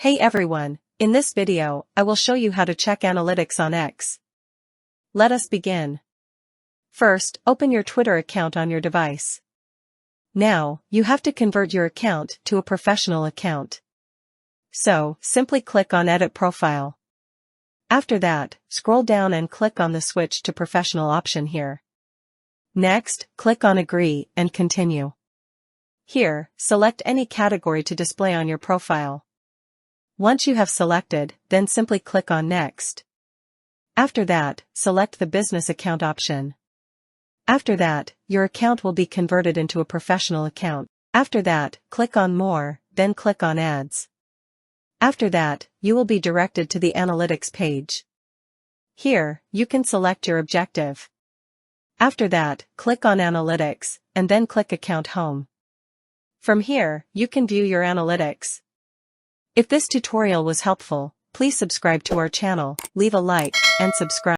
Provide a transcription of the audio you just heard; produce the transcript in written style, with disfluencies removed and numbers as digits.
Hey everyone, in this video, I will show you how to check analytics on X. Let us begin. First, open your Twitter account on your device. Now, you have to convert your account to a professional account. So, simply click on Edit Profile. After that, scroll down and click on the Switch to Professional option here. Next, click on Agree and Continue. Here, select any category to display on your profile. Once you have selected, then simply click on Next. After that, select the Business Account option. After that, your account will be converted into a professional account. After that, click on More, then click on Ads. After that, you will be directed to the Analytics page. Here, you can select your objective. After that, click on Analytics, and then click Account Home. From here, you can view your analytics. If this tutorial was helpful, please subscribe to our channel, leave a like, and subscribe.